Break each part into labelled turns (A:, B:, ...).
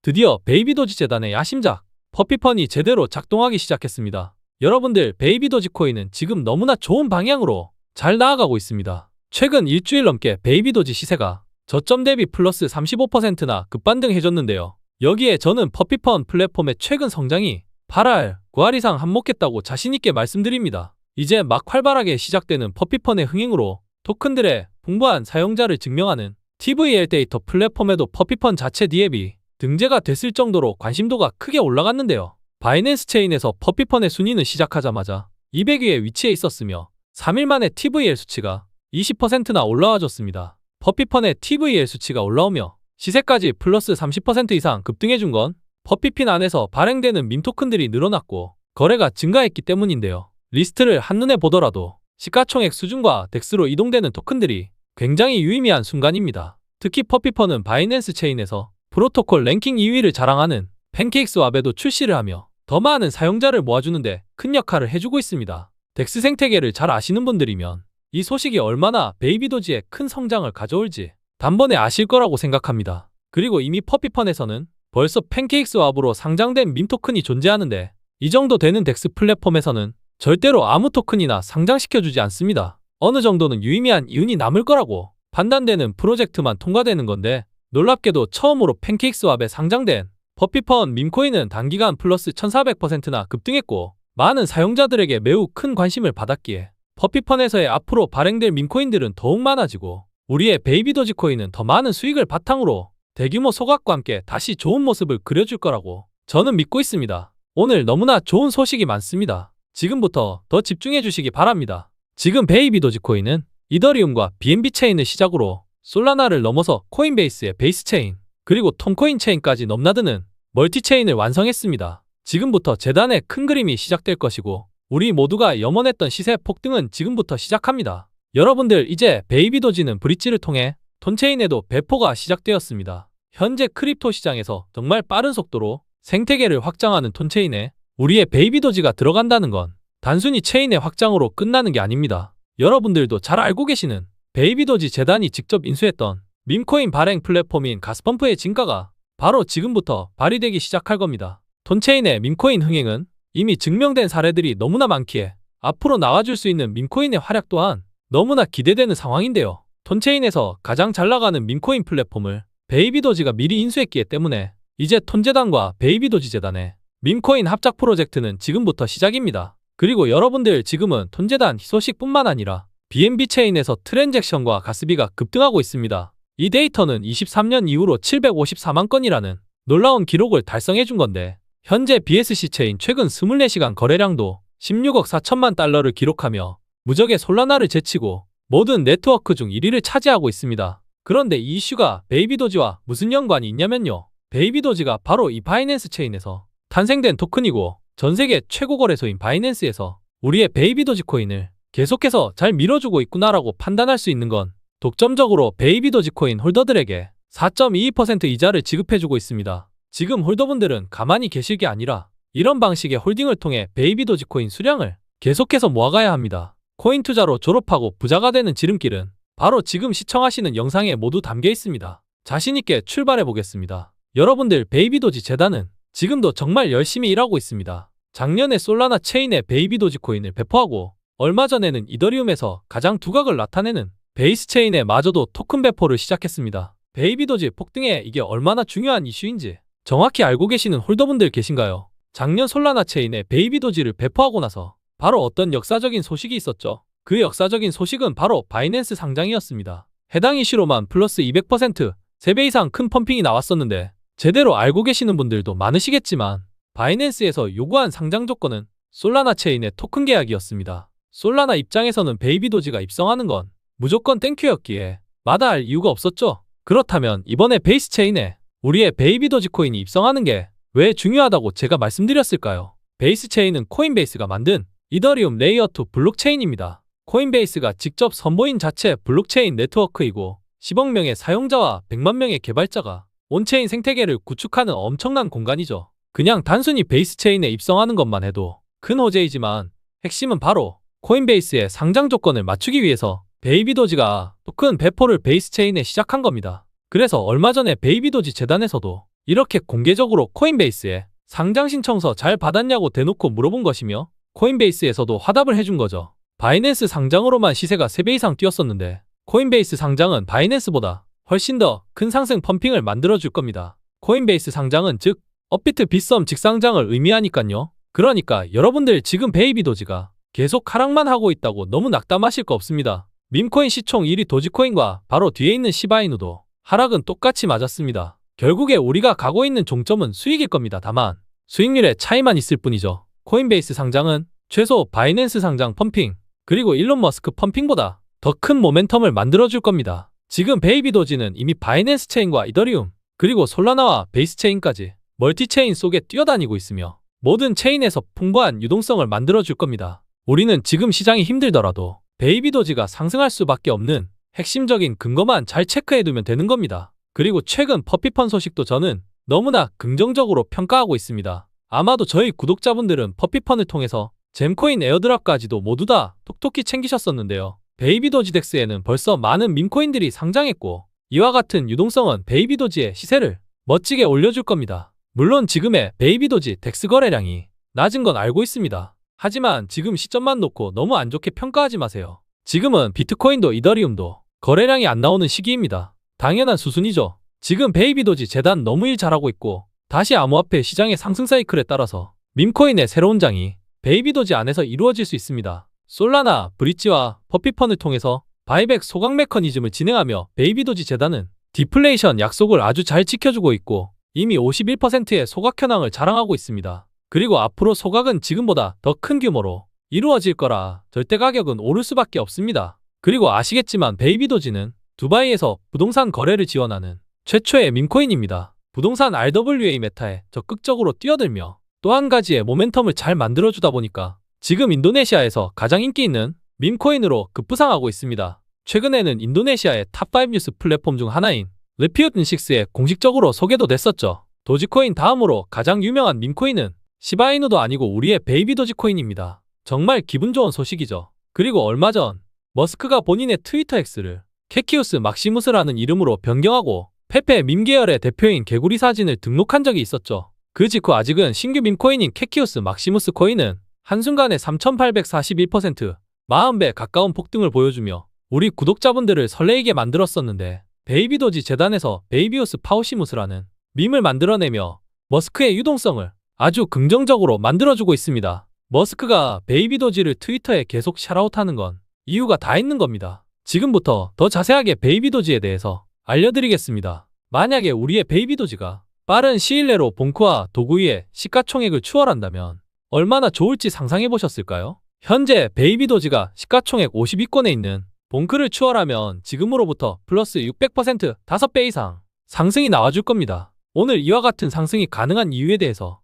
A: 드디어 베이비도지 재단의 야심작 퍼피펀이 제대로 작동하기 시작했습니다. 여러분들, 베이비도지 코인은 지금 너무나 좋은 방향으로 잘 나아가고 있습니다. 최근 일주일 넘게 베이비도지 시세가 저점 대비 플러스 35%나 급반등해줬는데요. 여기에 저는 퍼피펀 플랫폼의 최근 성장이 8알, 9알 이상 한몫했다고 자신있게 말씀드립니다. 이제 막 활발하게 시작되는 퍼피펀의 흥행으로 토큰들의 풍부한 사용자를 증명하는 TVL 데이터 플랫폼에도 퍼피펀 자체 디앱이 등재가 됐을 정도로 관심도가 크게 올라갔는데요. 바이낸스 체인에서 퍼피펀의 순위는 시작하자마자 200위에 위치해 있었으며 3일 만에 TVL 수치가 20%나 올라와줬습니다. 퍼피펀의 TVL 수치가 올라오며 시세까지 플러스 30% 이상 급등해준 건 퍼피핀 안에서 발행되는 밈 토큰들이 늘어났고 거래가 증가했기 때문인데요. 리스트를 한눈에 보더라도 시가총액 수준과 덱스로 이동되는 토큰들이 굉장히 유의미한 순간입니다. 특히 퍼피펀은 바이낸스 체인에서 프로토콜 랭킹 2위를 자랑하는 팬케이크스왑에도 출시를 하며 더 많은 사용자를 모아주는데 큰 역할을 해주고 있습니다. 덱스 생태계를 잘 아시는 분들이면 이 소식이 얼마나 베이비도지에 큰 성장을 가져올지 단번에 아실 거라고 생각합니다. 그리고 이미 퍼피펀에서는 벌써 팬케이크스왑으로 상장된 밈 토큰이 존재하는데 이 정도 되는 덱스 플랫폼에서는 절대로 아무 토큰이나 상장시켜주지 않습니다. 어느 정도는 유의미한 이윤이 남을 거라고 판단되는 프로젝트만 통과되는 건데 놀랍게도 처음으로 팬케이크스왑에 상장된 퍼피펀 밈코인은 단기간 플러스 1400%나 급등했고 많은 사용자들에게 매우 큰 관심을 받았기에 퍼피펀에서의 앞으로 발행될 밈코인들은 더욱 많아지고 우리의 베이비도지 코인은 더 많은 수익을 바탕으로 대규모 소각과 함께 다시 좋은 모습을 그려줄 거라고 저는 믿고 있습니다. 오늘 너무나 좋은 소식이 많습니다. 지금부터 더 집중해 주시기 바랍니다. 지금 베이비도지 코인은 이더리움과 BNB 체인을 시작으로 솔라나를 넘어서 코인베이스의 베이스 체인, 그리고 톰코인 체인까지 넘나드는 멀티 체인을 완성했습니다. 지금부터 재단의 큰 그림이 시작될 것이고 우리 모두가 염원했던 시세 폭등은 지금부터 시작합니다. 여러분들, 이제 베이비도지는 브릿지를 통해 톤체인에도 배포가 시작되었습니다. 현재 크립토 시장에서 정말 빠른 속도로 생태계를 확장하는 톤체인에 우리의 베이비도지가 들어간다는 건 단순히 체인의 확장으로 끝나는 게 아닙니다. 여러분들도 잘 알고 계시는 베이비도지 재단이 직접 인수했던 밈코인 발행 플랫폼인 가스펌프의 진가가 바로 지금부터 발휘되기 시작할 겁니다. 톤체인의 밈코인 흥행은 이미 증명된 사례들이 너무나 많기에 앞으로 나와줄 수 있는 밈코인의 활약 또한 너무나 기대되는 상황인데요. 톤체인에서 가장 잘 나가는 밈코인 플랫폼을 베이비도지가 미리 인수했기 때문에 이제 톤재단과 베이비도지 재단의 밈코인 합작 프로젝트는 지금부터 시작입니다. 그리고 여러분들, 지금은 톤재단 희소식뿐만 아니라 BNB 체인에서 트랜잭션과 가스비가 급등하고 있습니다. 이 데이터는 23년 이후로 754만 건이라는 놀라운 기록을 달성해준 건데 현재 BSC 체인 최근 24시간 거래량도 16억 4천만 달러를 기록하며 무적의 솔라나를 제치고 모든 네트워크 중 1위를 차지하고 있습니다. 그런데 이 이슈가 베이비도지와 무슨 연관이 있냐면요. 베이비도지가 바로 이 바이낸스 체인에서 탄생된 토큰이고 전세계 최고 거래소인 바이낸스에서 우리의 베이비도지 코인을 계속해서 잘 밀어주고 있구나라고 판단할 수 있는 건 독점적으로 베이비도지 코인 홀더들에게 4.22% 이자를 지급해주고 있습니다. 지금 홀더분들은 가만히 계실 게 아니라 이런 방식의 홀딩을 통해 베이비도지 코인 수량을 계속해서 모아가야 합니다. 코인 투자로 졸업하고 부자가 되는 지름길은 바로 지금 시청하시는 영상에 모두 담겨 있습니다. 자신있게 출발해 보겠습니다. 여러분들, 베이비도지 재단은 지금도 정말 열심히 일하고 있습니다. 작년에 솔라나 체인에 베이비도지 코인을 배포하고 얼마 전에는 이더리움에서 가장 두각을 나타내는 베이스 체인에 마저도 토큰 배포를 시작했습니다. 베이비도지 폭등에 이게 얼마나 중요한 이슈인지 정확히 알고 계시는 홀더분들 계신가요? 작년 솔라나 체인에 베이비도지를 배포하고 나서 바로 어떤 역사적인 소식이 있었죠. 그 역사적인 소식은 바로 바이낸스 상장이었습니다. 해당 이슈로만 플러스 200%, 3배 이상 큰 펌핑이 나왔었는데 제대로 알고 계시는 분들도 많으시겠지만 바이낸스에서 요구한 상장 조건은 솔라나 체인의 토큰 계약이었습니다. 솔라나 입장에서는 베이비도지가 입성하는 건 무조건 땡큐였기에 마다할 이유가 없었죠. 그렇다면 이번에 베이스 체인에 우리의 베이비도지 코인이 입성하는 게 왜 중요하다고 제가 말씀드렸을까요? 베이스 체인은 코인베이스가 만든 이더리움 레이어2 블록체인입니다. 코인베이스가 직접 선보인 자체 블록체인 네트워크이고 10억 명의 사용자와 100만 명의 개발자가 온체인 생태계를 구축하는 엄청난 공간이죠. 그냥 단순히 베이스 체인에 입성하는 것만 해도 큰 호재이지만 핵심은 바로 코인베이스의 상장 조건을 맞추기 위해서 베이비도지가 토큰 배포를 베이스 체인에 시작한 겁니다. 그래서 얼마 전에 베이비도지 재단에서도 이렇게 공개적으로 코인베이스에 상장 신청서 잘 받았냐고 대놓고 물어본 것이며 코인베이스에서도 화답을 해준 거죠. 바이낸스 상장으로만 시세가 3배 이상 뛰었었는데 코인베이스 상장은 바이낸스보다 훨씬 더 큰 상승 펌핑을 만들어줄 겁니다. 코인베이스 상장은 즉 업비트 빗썸 직상장을 의미하니깐요. 그러니까 여러분들 지금 베이비 도지가 계속 하락만 하고 있다고 너무 낙담하실 거 없습니다. 밈코인 시총 1위 도지코인과 바로 뒤에 있는 시바이누도 하락은 똑같이 맞았습니다. 결국에 우리가 가고 있는 종점은 수익일 겁니다. 다만 수익률의 차이만 있을 뿐이죠. 코인베이스 상장은 최소 바이낸스 상장 펌핑 그리고 일론 머스크 펌핑보다 더 큰 모멘텀을 만들어줄 겁니다. 지금 베이비 도지는 이미 바이낸스 체인과 이더리움 그리고 솔라나와 베이스 체인까지 멀티체인 속에 뛰어다니고 있으며 모든 체인에서 풍부한 유동성을 만들어줄 겁니다. 우리는 지금 시장이 힘들더라도 베이비 도지가 상승할 수밖에 없는 핵심적인 근거만 잘 체크해두면 되는 겁니다. 그리고 최근 퍼피펀 소식도 저는 너무나 긍정적으로 평가하고 있습니다. 아마도 저희 구독자분들은 퍼피펀을 통해서 잼코인 에어드랍까지도 모두 다 톡톡히 챙기셨었는데요. 베이비 도지 덱스에는 벌써 많은 밈코인들이 상장했고 이와 같은 유동성은 베이비 도지의 시세를 멋지게 올려줄 겁니다. 물론 지금의 베이비 도지 덱스 거래량이 낮은 건 알고 있습니다. 하지만 지금 시점만 놓고 너무 안 좋게 평가하지 마세요. 지금은 비트코인도 이더리움도 거래량이 안 나오는 시기입니다. 당연한 수순이죠. 지금 베이비 도지 재단 너무 일 잘하고 있고 다시 암호화폐 시장의 상승 사이클에 따라서 밈코인의 새로운 장이 베이비 도지 안에서 이루어질 수 있습니다. 솔라나, 브릿지와 퍼피펀을 통해서 바이백 소각 메커니즘을 진행하며 베이비 도지 재단은 디플레이션 약속을 아주 잘 지켜주고 있고 이미 51%의 소각 현황을 자랑하고 있습니다. 그리고 앞으로 소각은 지금보다 더 큰 규모로 이루어질 거라 절대 가격은 오를 수밖에 없습니다. 그리고 아시겠지만 베이비 도지는 두바이에서 부동산 거래를 지원하는 최초의 밈코인입니다. 부동산 RWA 메타에 적극적으로 뛰어들며 또 한 가지의 모멘텀을 잘 만들어주다 보니까 지금 인도네시아에서 가장 인기 있는 밈코인으로 급부상하고 있습니다. 최근에는 인도네시아의 탑5 뉴스 플랫폼 중 하나인 르피웃6에 공식적으로 소개도 됐었죠. 도지코인 다음으로 가장 유명한 밈코인은 시바이누도 아니고 우리의 베이비 도지코인입니다. 정말 기분 좋은 소식이죠. 그리고 얼마 전 머스크가 본인의 트위터 X를 캐키우스 막시무스라는 이름으로 변경하고 페페 밈 계열의 대표인 개구리 사진을 등록한 적이 있었죠. 그 직후 아직은 신규 밈코인인 캐키우스 막시무스 코인은 한순간에 3841% 40배 가까운 폭등을 보여주며 우리 구독자분들을 설레이게 만들었었는데 베이비 도지 재단에서 베이비우스 파우시무스라는 밈을 만들어내며 머스크의 유동성을 아주 긍정적으로 만들어주고 있습니다. 머스크가 베이비 도지를 트위터에 계속 샤라웃하는 건 이유가 다 있는 겁니다. 지금부터 더 자세하게 베이비 도지에 대해서 알려드리겠습니다. 만약에 우리의 베이비 도지가 빠른 시일 내로 봉크와 도구위의 시가총액을 추월한다면 얼마나 좋을지 상상해 보셨을까요? 현재 베이비 도지가 시가총액 50위권에 있는 봉크를 추월하면 지금으로부터 플러스 600% 5배 이상 상승이 나와줄 겁니다. 오늘 이와 같은 상승이 가능한 이유에 대해서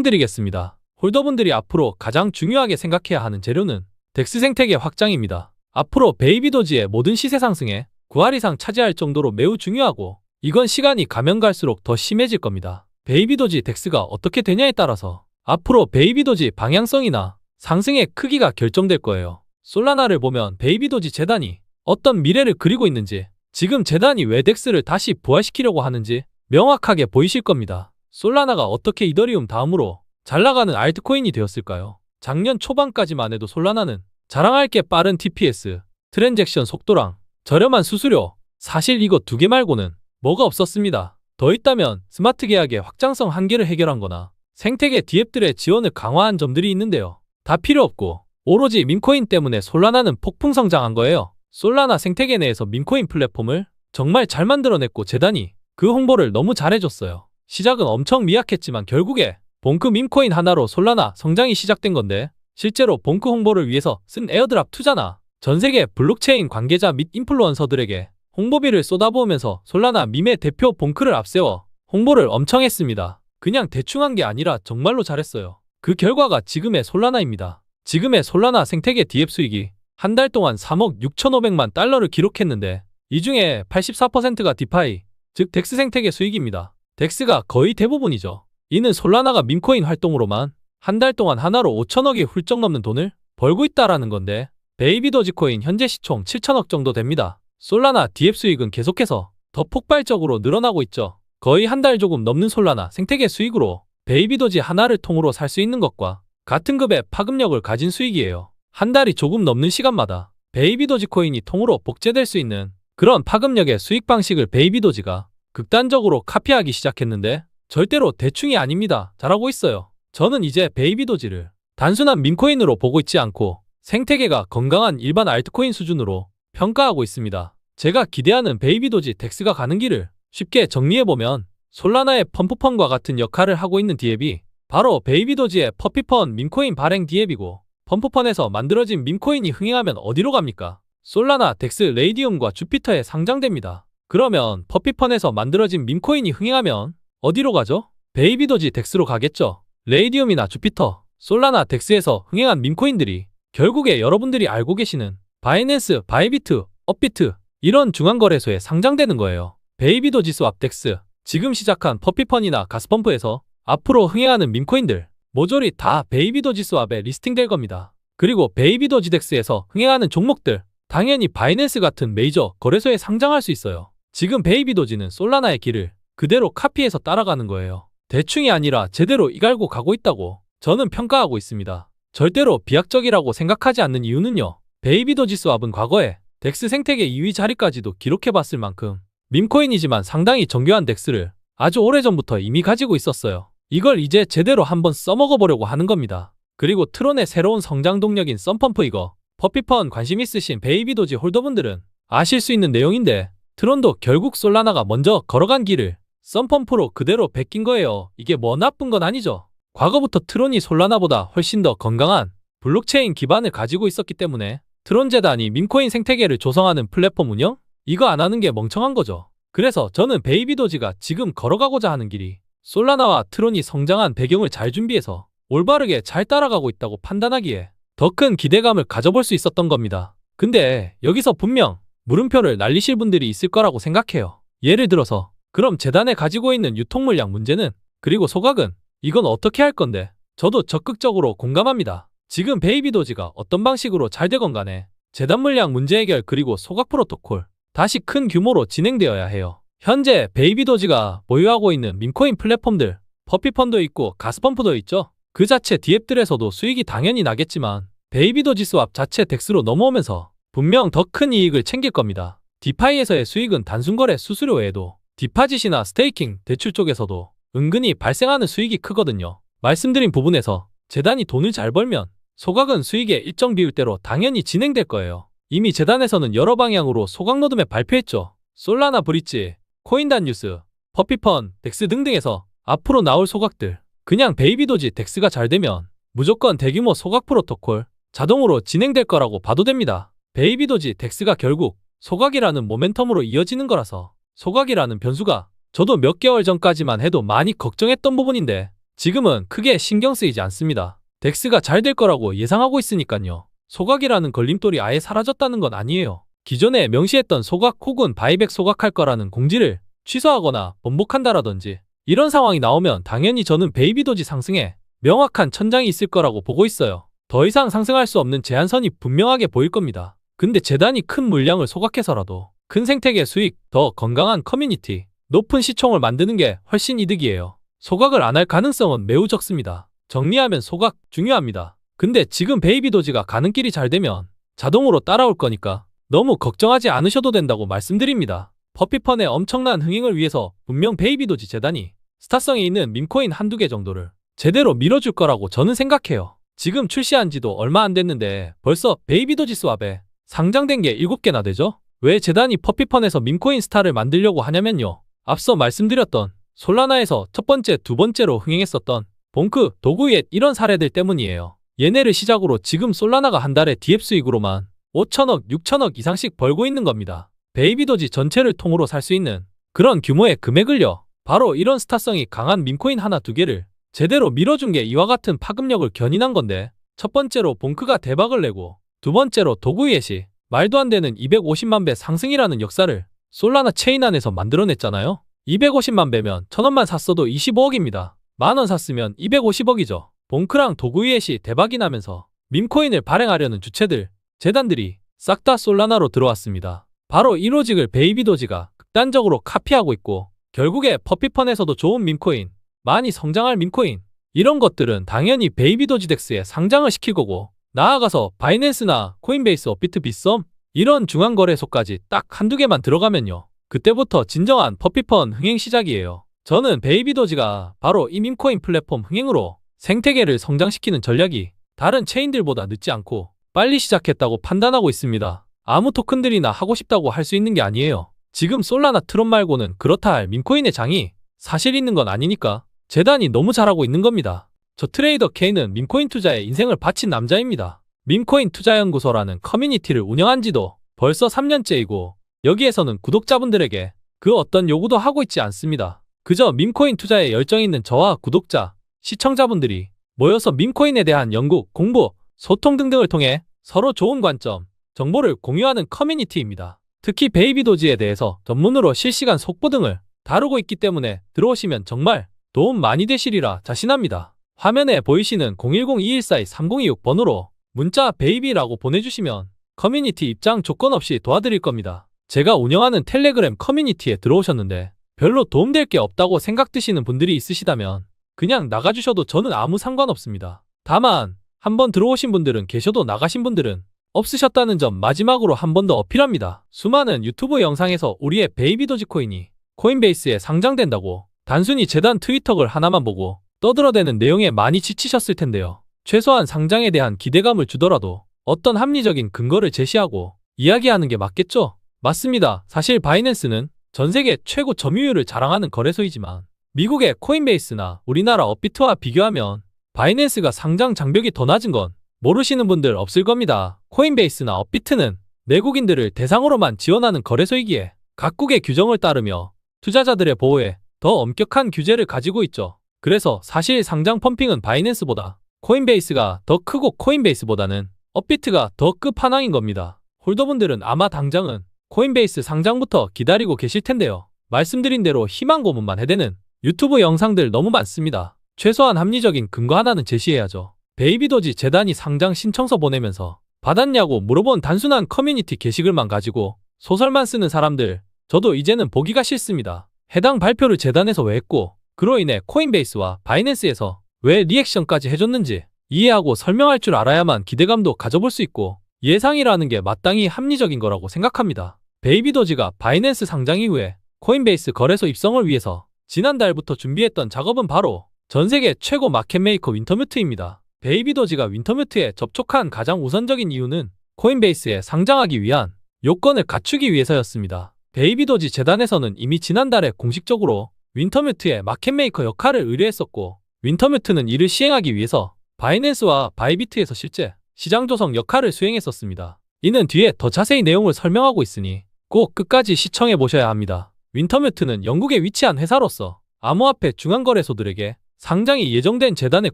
A: 설명드리겠습니다. 홀더분들이 앞으로 가장 중요하게 생각해야 하는 재료는 덱스 생태계 확장입니다. 앞으로 베이비 도지의 모든 시세 상승에 9할 이상 차지할 정도로 매우 중요하고 이건 시간이 가면 갈수록 더 심해질 겁니다. 베이비 도지 덱스가 어떻게 되냐에 따라서 앞으로 베이비 도지 방향성이나 상승의 크기가 결정될 거예요. 솔라나를 보면 베이비 도지 재단이 어떤 미래를 그리고 있는지 지금 재단이 왜 덱스를 다시 부활시키려고 하는지 명확하게 보이실 겁니다. 솔라나가 어떻게 이더리움 다음으로 잘 나가는 알트코인이 되었을까요? 작년 초반까지만 해도 솔라나는 자랑할 게 빠른 TPS, 트랜잭션 속도랑 저렴한 수수료, 사실 이거 두 개 말고는 뭐가 없었습니다. 더 있다면 스마트 계약의 확장성 한계를 해결한 거나 생태계 D앱들의 지원을 강화한 점들이 있는데요. 다 필요 없고 오로지 밈코인 때문에 솔라나는 폭풍 성장한 거예요. 솔라나 생태계 내에서 밈코인 플랫폼을 정말 잘 만들어냈고 재단이 그 홍보를 너무 잘해줬어요. 시작은 엄청 미약했지만 결국에 봉크 밈코인 하나로 솔라나 성장이 시작된 건데 실제로 봉크 홍보를 위해서 쓴 에어드랍 투자나 전세계 블록체인 관계자 및 인플루언서들에게 홍보비를 쏟아부으면서 솔라나 밈의 대표 봉크를 앞세워 홍보를 엄청 했습니다. 그냥 대충 한 게 아니라 정말로 잘했어요. 그 결과가 지금의 솔라나입니다. 지금의 솔라나 생태계 D앱 수익이 한 달 동안 3억 6,500만 달러를 기록했는데 이 중에 84%가 디파이, 즉 덱스 생태계 수익입니다. 덱스가 거의 대부분이죠. 이는 솔라나가 밈코인 활동으로만 한 달 동안 하나로 5천억이 훌쩍 넘는 돈을 벌고 있다라는 건데 베이비 도지코인 현재 시총 7천억 정도 됩니다. 솔라나 D앱 수익은 계속해서 더 폭발적으로 늘어나고 있죠. 거의 한 달 조금 넘는 솔라나 생태계 수익으로 베이비 도지 하나를 통으로 살 수 있는 것과 같은 급의 파급력을 가진 수익이에요. 한 달이 조금 넘는 시간마다 베이비 도지 코인이 통으로 복제될 수 있는 그런 파급력의 수익 방식을 베이비 도지가 극단적으로 카피하기 시작했는데 절대로 대충이 아닙니다. 잘하고 있어요. 저는 이제 베이비 도지를 단순한 밈코인으로 보고 있지 않고 생태계가 건강한 일반 알트코인 수준으로 평가하고 있습니다. 제가 기대하는 베이비 도지 덱스가 가는 길을 쉽게 정리해보면 솔라나의 펌프펀과 같은 역할을 하고 있는 디앱이 바로 베이비 도지의 퍼피펀 밈코인 발행 디앱이고, 펌프펀에서 만들어진 밈코인이 흥행하면 어디로 갑니까? 솔라나, 덱스, 레이디움과 주피터에 상장됩니다. 그러면 퍼피펀에서 만들어진 밈코인이 흥행하면 어디로 가죠? 베이비 도지 덱스로 가겠죠. 레이디움이나 주피터, 솔라나, 덱스에서 흥행한 밈코인들이 결국에 여러분들이 알고 계시는 바이낸스, 바이비트, 업비트 이런 중앙거래소에 상장되는 거예요. 베이비 도지 스왑 덱스, 지금 시작한 퍼피펀이나 가스펌프에서 앞으로 흥행하는 밈코인들 모조리 다 베이비 도지 스왑에 리스팅될 겁니다. 그리고 베이비 도지 덱스에서 흥행하는 종목들 당연히 바이낸스 같은 메이저 거래소에 상장할 수 있어요. 지금 베이비 도지는 솔라나의 길을 그대로 카피해서 따라가는 거예요. 대충이 아니라 제대로 이갈고 가고 있다고 저는 평가하고 있습니다. 절대로 비약적이라고 생각하지 않는 이유는요. 베이비 도지 스왑은 과거에 덱스 생태계 2위 자리까지도 기록해봤을 만큼 밈코인이지만 상당히 정교한 덱스를 아주 오래전부터 이미 가지고 있었어요. 이걸 이제 제대로 한번 써먹어보려고 하는 겁니다. 그리고 트론의 새로운 성장 동력인 썬펌프, 이거 퍼피펀 관심 있으신 베이비 도지 홀더분들은 아실 수 있는 내용인데, 트론도 결국 솔라나가 먼저 걸어간 길을 썬펌프로 그대로 베낀 거예요. 이게 뭐 나쁜 건 아니죠. 과거부터 트론이 솔라나보다 훨씬 더 건강한 블록체인 기반을 가지고 있었기 때문에 트론 재단이 밈코인 생태계를 조성하는 플랫폼 운영? 이거 안 하는 게 멍청한 거죠. 그래서 저는 베이비 도지가 지금 걸어가고자 하는 길이 솔라나와 트론이 성장한 배경을 잘 준비해서 올바르게 잘 따라가고 있다고 판단하기에 더 큰 기대감을 가져볼 수 있었던 겁니다. 근데 여기서 분명 물음표를 날리실 분들이 있을 거라고 생각해요. 예를 들어서 그럼 재단에 가지고 있는 유통 물량 문제는, 그리고 소각은 이건 어떻게 할 건데? 저도 적극적으로 공감합니다. 지금 베이비 도지가 어떤 방식으로 잘 되건 간에 재단 물량 문제 해결 그리고 소각 프로토콜 다시 큰 규모로 진행되어야 해요. 현재 베이비 도지가 보유하고 있는 밈코인 플랫폼들 퍼피펀도 있고 가스펌프도 있죠. 그 자체 디앱들에서도 수익이 당연히 나겠지만 베이비 도지 스왑 자체 덱스로 넘어오면서 분명 더 큰 이익을 챙길 겁니다. 디파이에서의 수익은 단순거래 수수료 외에도 디파짓이나 스테이킹, 대출 쪽에서도 은근히 발생하는 수익이 크거든요. 말씀드린 부분에서 재단이 돈을 잘 벌면 소각은 수익의 일정 비율대로 당연히 진행될 거예요. 이미 재단에서는 여러 방향으로 소각 로드맵 발표했죠. 솔라나 브릿지, 코인단 뉴스, 퍼피펀, 덱스 등등에서 앞으로 나올 소각들, 그냥 베이비 도지 덱스가 잘 되면 무조건 대규모 소각 프로토콜 자동으로 진행될 거라고 봐도 됩니다. 베이비 도지 덱스가 결국 소각이라는 모멘텀으로 이어지는 거라서, 소각이라는 변수가 저도 몇 개월 전까지만 해도 많이 걱정했던 부분인데 지금은 크게 신경 쓰이지 않습니다. 덱스가 잘 될 거라고 예상하고 있으니까요. 소각이라는 걸림돌이 아예 사라졌다는 건 아니에요. 기존에 명시했던 소각 혹은 바이백 소각할 거라는 공지를 취소하거나 번복한다라든지 이런 상황이 나오면 당연히 저는 베이비 도지 상승에 명확한 천장이 있을 거라고 보고 있어요. 더 이상 상승할 수 없는 제한선이 분명하게 보일 겁니다. 근데 재단이 큰 물량을 소각해서라도 큰 생태계 수익, 더 건강한 커뮤니티, 높은 시총을 만드는 게 훨씬 이득이에요. 소각을 안 할 가능성은 매우 적습니다. 정리하면 소각 중요합니다. 근데 지금 베이비 도지가 가는 길이 잘 되면 자동으로 따라올 거니까 너무 걱정하지 않으셔도 된다고 말씀드립니다. 퍼피펀의 엄청난 흥행을 위해서 분명 베이비 도지 재단이 스타성이 있는 밈코인 한두 개 정도를 제대로 밀어줄 거라고 저는 생각해요. 지금 출시한 지도 얼마 안 됐는데 벌써 베이비 도지 스왑에 상장된 게 7개나 되죠? 왜 재단이 퍼피펀에서 밈코인 스타를 만들려고 하냐면요. 앞서 말씀드렸던 솔라나에서 첫 번째, 두 번째로 흥행했었던 봉크, 도구이엣 이런 사례들 때문이에요. 얘네를 시작으로 지금 솔라나가 한 달에 디앱 수익으로만 5천억, 6천억 이상씩 벌고 있는 겁니다. 베이비 도지 전체를 통으로 살 수 있는 그런 규모의 금액을요. 바로 이런 스타성이 강한 밈코인 하나 두 개를 제대로 밀어준 게 이와 같은 파급력을 견인한 건데, 첫 번째로 봉크가 대박을 내고 두 번째로 도구이엣이 말도 안 되는 250만 배 상승이라는 역사를 솔라나 체인 안에서 만들어냈잖아요. 250만 배면 1000원만 샀어도 25억입니다. 만원 샀으면 250억이죠. 봉크랑 도구이엣이 대박이 나면서 밈코인을 발행하려는 주체들, 재단들이 싹 다 솔라나로 들어왔습니다. 바로 이 로직을 베이비 도지가 극단적으로 카피하고 있고 결국에 퍼피펀에서도 좋은 밈코인, 많이 성장할 밈코인, 이런 것들은 당연히 베이비도지덱스에 상장을 시킬 거고, 나아가서 바이낸스나 코인베이스, 업비트, 빗썸 이런 중앙거래소까지 딱 한두 개만 들어가면요, 그때부터 진정한 퍼피펀 흥행 시작이에요. 저는 베이비도지가 바로 이 밈코인 플랫폼 흥행으로 생태계를 성장시키는 전략이 다른 체인들보다 늦지 않고 빨리 시작했다고 판단하고 있습니다. 아무 토큰들이나 하고 싶다고 할 수 있는 게 아니에요. 지금 솔라나 트론 말고는 그렇다 할 밈코인의 장이 사실 있는 건 아니니까 재단이 너무 잘하고 있는 겁니다. 저 트레이더 K는 밈코인 투자에 인생을 바친 남자입니다. 밈코인 투자연구소라는 커뮤니티를 운영한 지도 벌써 3년째이고 여기에서는 구독자분들에게 그 어떤 요구도 하고 있지 않습니다. 그저 밈코인 투자에 열정 있는 저와 구독자, 시청자분들이 모여서 밈코인에 대한 연구, 공부, 소통 등등을 통해 서로 좋은 관점, 정보를 공유하는 커뮤니티입니다. 특히 베이비도지에 대해서 전문으로 실시간 속보 등을 다루고 있기 때문에 들어오시면 정말 도움 많이 되시리라 자신합니다. 화면에 보이시는 010-2142-3026 번호로 문자 베이비라고 보내주시면 커뮤니티 입장 조건 없이 도와드릴 겁니다. 제가 운영하는 텔레그램 커뮤니티에 들어오셨는데 별로 도움될 게 없다고 생각드시는 분들이 있으시다면 그냥 나가주셔도 저는 아무 상관없습니다. 다만 한번 들어오신 분들은 계셔도 나가신 분들은 없으셨다는 점 마지막으로 한 번 더 어필합니다. 수많은 유튜브 영상에서 우리의 베이비도지코인이 코인베이스에 상장된다고 단순히 재단 트위터글 하나만 보고 떠들어대는 내용에 많이 지치셨을 텐데요. 최소한 상장에 대한 기대감을 주더라도 어떤 합리적인 근거를 제시하고 이야기하는 게 맞겠죠? 맞습니다. 사실 바이낸스는 전 세계 최고 점유율을 자랑하는 거래소이지만 미국의 코인베이스나 우리나라 업비트와 비교하면 바이낸스가 상장 장벽이 더 낮은 건 모르시는 분들 없을 겁니다. 코인베이스나 업비트는 내국인들을 대상으로만 지원하는 거래소이기에 각국의 규정을 따르며 투자자들의 보호에 더 엄격한 규제를 가지고 있죠. 그래서 사실 상장 펌핑은 바이낸스보다 코인베이스가 더 크고 코인베이스보다는 업비트가 더 끝판왕인 겁니다. 홀더분들은 아마 당장은 코인베이스 상장부터 기다리고 계실 텐데요. 말씀드린 대로 희망 고문만 해대는 유튜브 영상들 너무 많습니다. 최소한 합리적인 근거 하나는 제시해야죠. 베이비도지 재단이 상장 신청서 보내면서 받았냐고 물어본 단순한 커뮤니티 게시글만 가지고 소설만 쓰는 사람들, 저도 이제는 보기가 싫습니다. 해당 발표를 재단에서 왜 했고 그로 인해 코인베이스와 바이낸스에서 왜 리액션까지 해줬는지 이해하고 설명할 줄 알아야만 기대감도 가져볼 수 있고 예상이라는 게 마땅히 합리적인 거라고 생각합니다. 베이비도지가 바이낸스 상장 이후에 코인베이스 거래소 입성을 위해서 지난달부터 준비했던 작업은 바로 전세계 최고 마켓메이커 윈터뮤트입니다. 베이비도지가 윈터뮤트에 접촉한 가장 우선적인 이유는 코인베이스에 상장하기 위한 요건을 갖추기 위해서였습니다. 베이비도지 재단에서는 이미 지난달에 공식적으로 윈터뮤트의 마켓메이커 역할을 의뢰했었고 윈터뮤트는 이를 시행하기 위해서 바이낸스와 바이비트에서 실제 시장 조성 역할을 수행했었습니다. 이는 뒤에 더 자세히 내용을 설명하고 있으니 꼭 끝까지 시청해 보셔야 합니다. 윈터뮤트는 영국에 위치한 회사로서 암호화폐 중앙거래소들에게 상장이 예정된 재단의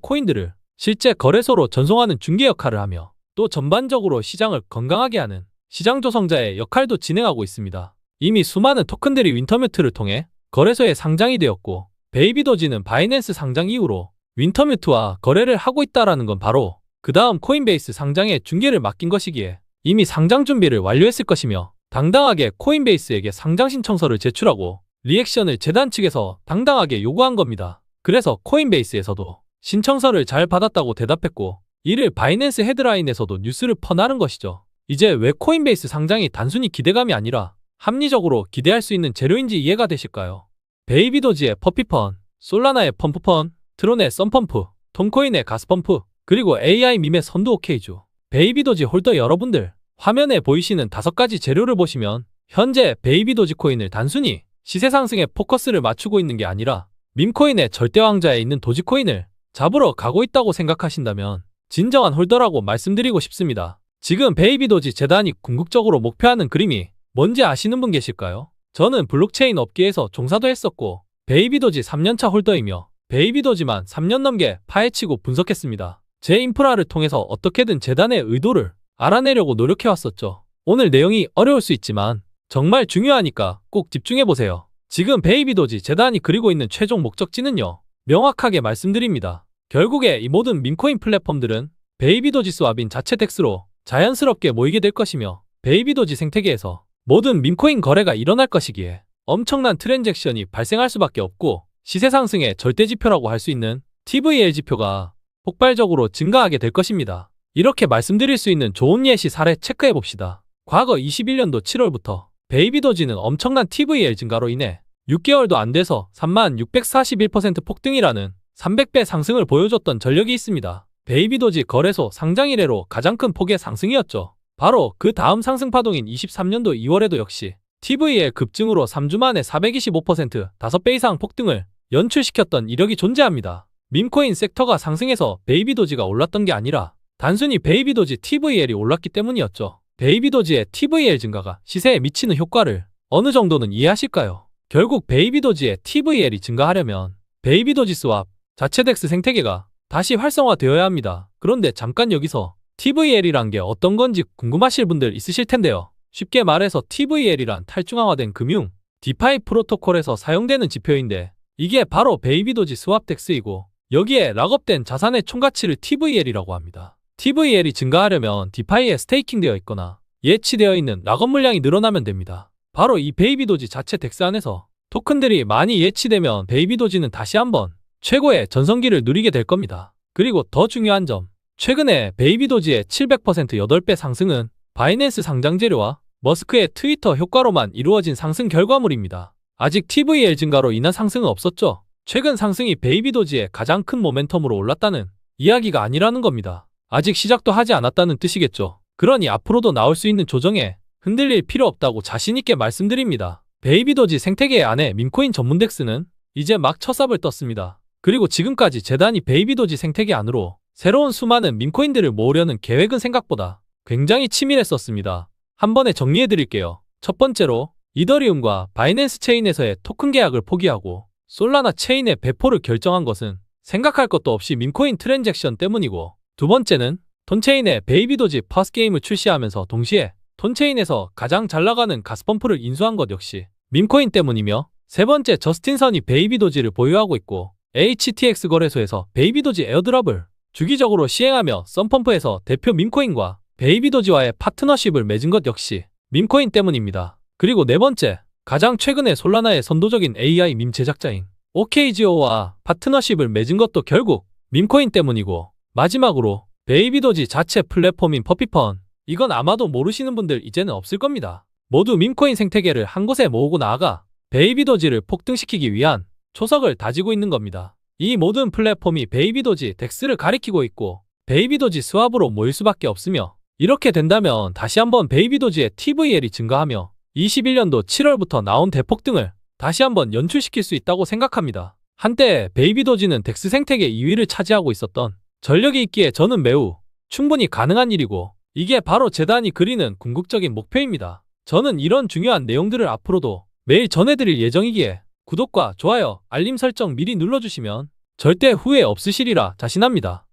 A: 코인들을 실제 거래소로 전송하는 중개 역할을 하며 또 전반적으로 시장을 건강하게 하는 시장 조성자의 역할도 진행하고 있습니다. 이미 수많은 토큰들이 윈터뮤트를 통해 거래소에 상장이 되었고 베이비도지는 바이낸스 상장 이후로 윈터뮤트와 거래를 하고 있다는 건 바로 그 다음 코인베이스 상장의 중개를 맡긴 것이기에 이미 상장 준비를 완료했을 것이며 당당하게 코인베이스에게 상장 신청서를 제출하고 리액션을 재단 측에서 당당하게 요구한 겁니다. 그래서 코인베이스에서도 신청서를 잘 받았다고 대답했고 이를 바이낸스 헤드라인에서도 뉴스를 퍼나른 것이죠. 이제 왜 코인베이스 상장이 단순히 기대감이 아니라 합리적으로 기대할 수 있는 재료인지 이해가 되실까요? 베이비도지의 퍼피펀, 솔라나의 펌프펀, 트론의 썸펌프, 톰코인의 가스펌프, 그리고 AI 밈의 선두 오케이주. 베이비도지 홀더 여러분들, 화면에 보이시는 5가지 재료를 보시면 현재 베이비도지 코인을 단순히 시세 상승에 포커스를 맞추고 있는 게 아니라 밈코인의 절대 왕자에 있는 도지코인을 잡으러 가고 있다고 생각하신다면 진정한 홀더라고 말씀드리고 싶습니다. 지금 베이비도지 재단이 궁극적으로 목표하는 그림이 뭔지 아시는 분 계실까요? 저는 블록체인 업계에서 종사도 했었고 베이비도지 3년차 홀더이며 베이비도지만 3년 넘게 파헤치고 분석했습니다. 제 인프라를 통해서 어떻게든 재단의 의도를 알아내려고 노력해왔었죠. 오늘 내용이 어려울 수 있지만 정말 중요하니까 꼭 집중해보세요. 지금 베이비도지 재단이 그리고 있는 최종 목적지는요, 명확하게 말씀드립니다. 결국에 이 모든 밈코인 플랫폼들은 베이비도지 스와빈 자체 덱스로 자연스럽게 모이게 될 것이며 베이비도지 생태계에서 모든 밈코인 거래가 일어날 것이기에 엄청난 트랜잭션이 발생할 수밖에 없고 시세 상승의 절대 지표라고 할 수 있는 TVL 지표가 폭발적으로 증가하게 될 것입니다. 이렇게 말씀드릴 수 있는 좋은 예시 사례 체크해 봅시다. 과거 21년도 7월부터 베이비도지는 엄청난 TVL 증가로 인해 6개월도 안 돼서 3641% 폭등이라는 300배 상승을 보여줬던 전력이 있습니다. 베이비도지 거래소 상장 이래로 가장 큰 폭의 상승이었죠. 바로 그 다음 상승 파동인 23년도 2월에도 역시 TVL 급증으로 3주 만에 425% 5배 이상 폭등을 연출시켰던 이력이 존재합니다. 밈코인 섹터가 상승해서 베이비도지가 올랐던 게 아니라 단순히 베이비도지 TVL이 올랐기 때문이었죠. 베이비도지의 TVL 증가가 시세에 미치는 효과를 어느 정도는 이해하실까요? 결국 베이비도지의 TVL이 증가하려면 베이비도지 스왑 자체 덱스 생태계가 다시 활성화되어야 합니다. 그런데 잠깐 여기서 TVL이란 게 어떤 건지 궁금하실 분들 있으실 텐데요. 쉽게 말해서 TVL이란 탈중앙화된 금융, 디파이 프로토콜에서 사용되는 지표인데 이게 바로 베이비도지 스왑 덱스이고 여기에 락업된 자산의 총가치를 TVL이라고 합니다. TVL이 증가하려면 디파이에 스테이킹되어 있거나 예치되어 있는 락업 물량이 늘어나면 됩니다. 바로 이 베이비도지 자체 덱스 안에서 토큰들이 많이 예치되면 베이비도지는 다시 한번 최고의 전성기를 누리게 될 겁니다. 그리고 더 중요한 점, 최근에 베이비도지의 700% 8배 상승은 바이낸스 상장 재료와 머스크의 트위터 효과로만 이루어진 상승 결과물입니다. 아직 TVL 증가로 인한 상승은 없었죠. 최근 상승이 베이비도지의 가장 큰 모멘텀으로 올랐다는 이야기가 아니라는 겁니다. 아직 시작도 하지 않았다는 뜻이겠죠. 그러니 앞으로도 나올 수 있는 조정에 흔들릴 필요 없다고 자신있게 말씀드립니다. 베이비도지 생태계 안에 밈코인 전문 덱스는 이제 막 첫 삽을 떴습니다. 그리고 지금까지 재단이 베이비도지 생태계 안으로 새로운 수많은 밈코인들을 모으려는 계획은 생각보다 굉장히 치밀했었습니다. 한 번에 정리해드릴게요. 첫 번째로 이더리움과 바이낸스 체인에서의 토큰 계약을 포기하고 솔라나 체인의 배포를 결정한 것은 생각할 것도 없이 밈코인 트랜잭션 때문이고, 두 번째는 톤체인의 베이비도지 파스게임을 출시하면서 동시에 톤체인에서 가장 잘 나가는 가스펌프를 인수한 것 역시 밈코인 때문이며, 세 번째 저스틴선이 베이비도지를 보유하고 있고 HTX 거래소에서 베이비도지 에어드랍을 주기적으로 시행하며 썬펌프에서 대표 밈코인과 베이비도지와의 파트너십을 맺은 것 역시 밈코인 때문입니다. 그리고 네 번째, 가장 최근에 솔라나의 선도적인 AI 밈 제작자인 OKGO와 파트너십을 맺은 것도 결국 밈코인 때문이고, 마지막으로 베이비도지 자체 플랫폼인 퍼피펀, 이건 아마도 모르시는 분들 이제는 없을 겁니다. 모두 밈코인 생태계를 한 곳에 모으고 나아가 베이비도지를 폭등시키기 위한 초석을 다지고 있는 겁니다. 이 모든 플랫폼이 베이비도지 덱스를 가리키고 있고 베이비도지 스왑으로 모일 수밖에 없으며, 이렇게 된다면 다시 한번 베이비도지의 TVL이 증가하며 21년도 7월부터 나온 대폭등을 다시 한번 연출시킬 수 있다고 생각합니다. 한때 베이비도지는 덱스 생태계 2위를 차지하고 있었던 전력이 있기에 저는 매우 충분히 가능한 일이고, 이게 바로 재단이 그리는 궁극적인 목표입니다. 저는 이런 중요한 내용들을 앞으로도 매일 전해드릴 예정이기에 구독과 좋아요, 알림 설정 미리 눌러주시면 절대 후회 없으시리라 자신합니다.